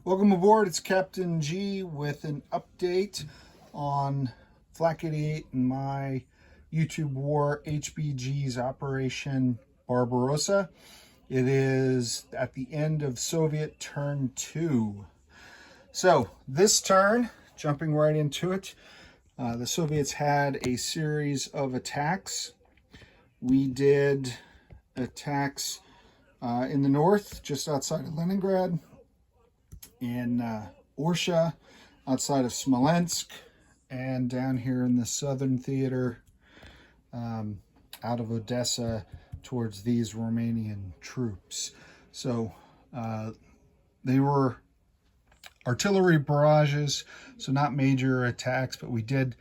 Welcome aboard. It's Captain G with an update on Flak 88 and my YouTube war HBG's Operation Barbarossa. It is at the end of Soviet turn 2. So this turn, jumping right into it, the Soviets had a series of attacks. We did attacks in the north, just outside of Leningrad, in Orsha, outside of Smolensk, and down here in the southern theater, out of Odessa, towards these Romanian troops. So they were artillery barrages, so not major attacks, but we did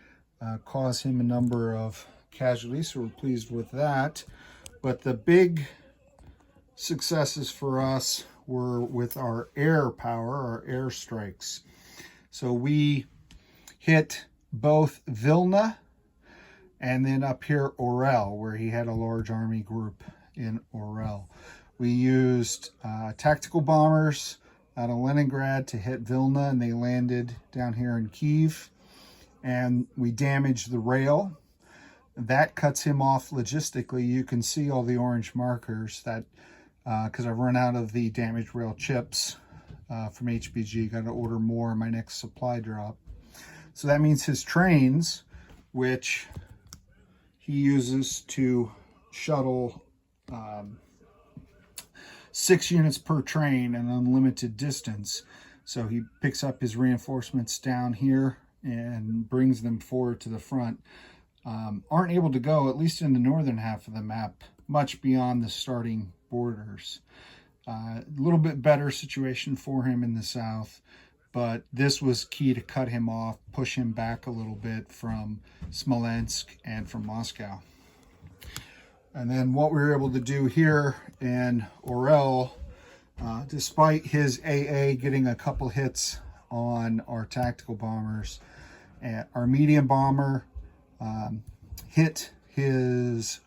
cause him a number of casualties, so we're pleased with that. But the big successes for us were with our air power, our air strikes. So we hit both Vilna and then up here Orel, where he had a large army group in Orel. We used tactical bombers out of Leningrad to hit Vilna, and they landed down here in Kyiv, and we damaged the rail. That cuts him off logistically. You can see all the orange markers that because I've run out of the damaged rail chips from HBG. Got to order more in my next supply drop. So that means his trains, which he uses to shuttle 6 units per train and unlimited distance. So he picks up his reinforcements down here and brings them forward to the front. Aren't able to go, at least in the northern half of the map, much beyond the starting borders. A little bit better situation for him in the south, but this was key to cut him off, push him back a little bit from Smolensk and from Moscow. And then what we were able to do here in Orel, despite his AA getting a couple hits on our tactical bombers, our medium bomber hit his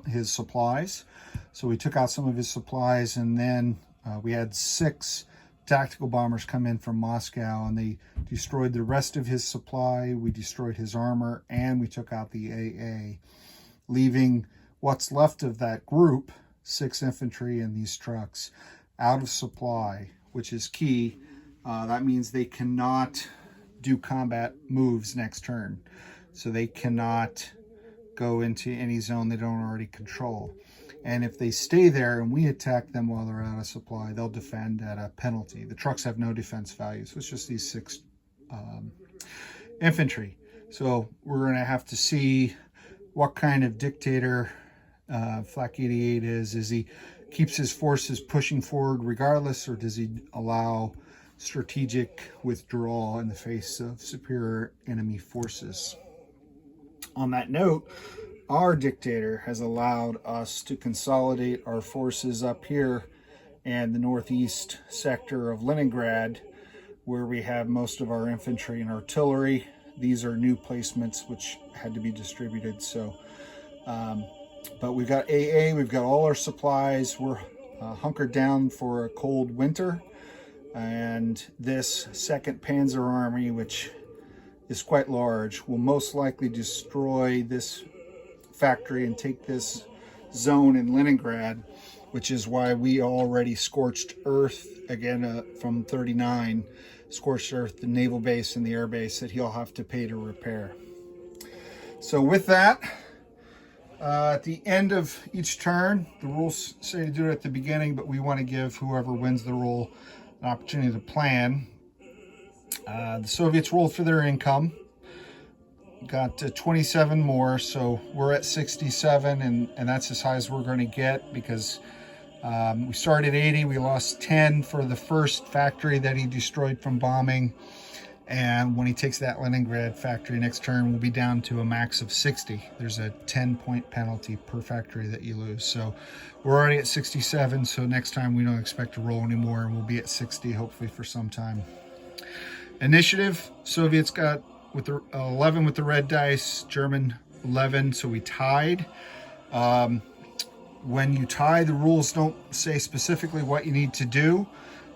his supplies. So we took out some of his supplies, and then we had 6 tactical bombers come in from Moscow, and they destroyed the rest of his supply. We destroyed his armor, and we took out the AA, leaving what's left of that group, 6 infantry and these trucks, out of supply, which is key. That means they cannot do combat moves next turn. So they cannot go into any zone they don't already control. And if they stay there and we attack them while they're out of supply, they'll defend at a penalty. The trucks have no defense value, so it's just these 6 infantry. So we're going to have to see what kind of dictator Flak 88 is. Is he keeps his forces pushing forward regardless, or does he allow strategic withdrawal in the face of superior enemy forces? On that note, our dictator has allowed us to consolidate our forces up here and the northeast sector of Leningrad, where we have most of our infantry and artillery. These are new placements which had to be distributed. So, but we've got AA, we've got all our supplies. We're hunkered down for a cold winter. And this 2nd Panzer Army, which is quite large, will most likely destroy this factory and take this zone in Leningrad, which is why we already scorched earth again from 39, scorched earth the naval base and the air base that he'll have to pay to repair. So with that, at the end of each turn, the rules say to do it at the beginning, but we want to give whoever wins the roll an opportunity to plan. The Soviets rolled for their income, got 27 more, so we're at 67, and that's as high as we're going to get, because we started at 80, we lost 10 for the first factory that he destroyed from bombing, and when he takes that Leningrad factory next turn, we'll be down to a max of 60. There's a 10-point penalty per factory that you lose, so we're already at 67, so next time we don't expect to roll anymore, and we'll be at 60 hopefully for some time. Initiative, Soviets got with the 11 with the red dice, German 11, so we tied. When you tie, the rules don't say specifically what you need to do.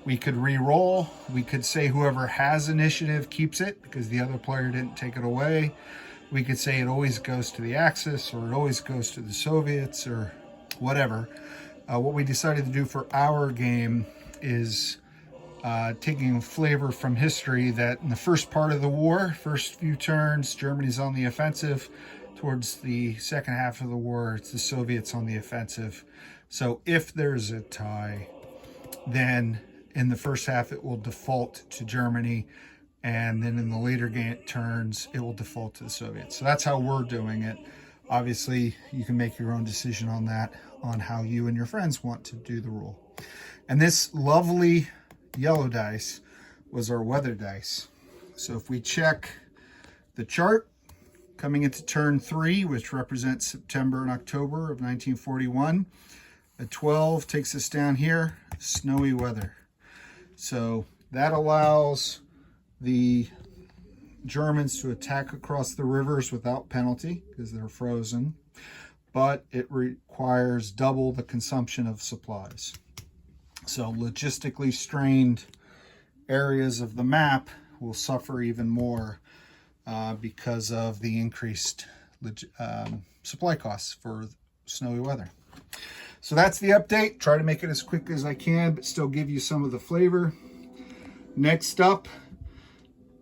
We could re-roll. We could say whoever has initiative keeps it because the other player didn't take it away. We could say it always goes to the Axis, or it always goes to the Soviets, or whatever. What we decided to do for our game is taking a flavor from history that in the first part of the war, first few turns, Germany's on the offensive. Towards the second half of the war, it's the Soviets on the offensive. So if there's a tie, then in the first half it will default to Germany, and then in the later turns it will default to the Soviets. So that's how we're doing it. Obviously, you can make your own decision on that, on how you and your friends want to do the rule. And this lovely yellow dice was our weather dice. So if we check the chart, coming into turn 3, which represents September and October of 1941, a 12 takes us down here, snowy weather. So that allows the Germans to attack across the rivers without penalty because they're frozen, but it requires double the consumption of supplies. So logistically strained areas of the map will suffer even more because of the increased supply costs for snowy weather. So that's the update. Try to make it as quick as I can, but still give you some of the flavor. Next up,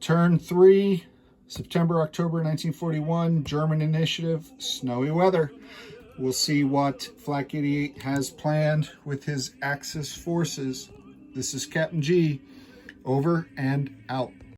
turn 3, September, October 1941, German initiative, snowy weather. We'll see what Flak 88 has planned with his Axis forces. This is Captain G, over and out.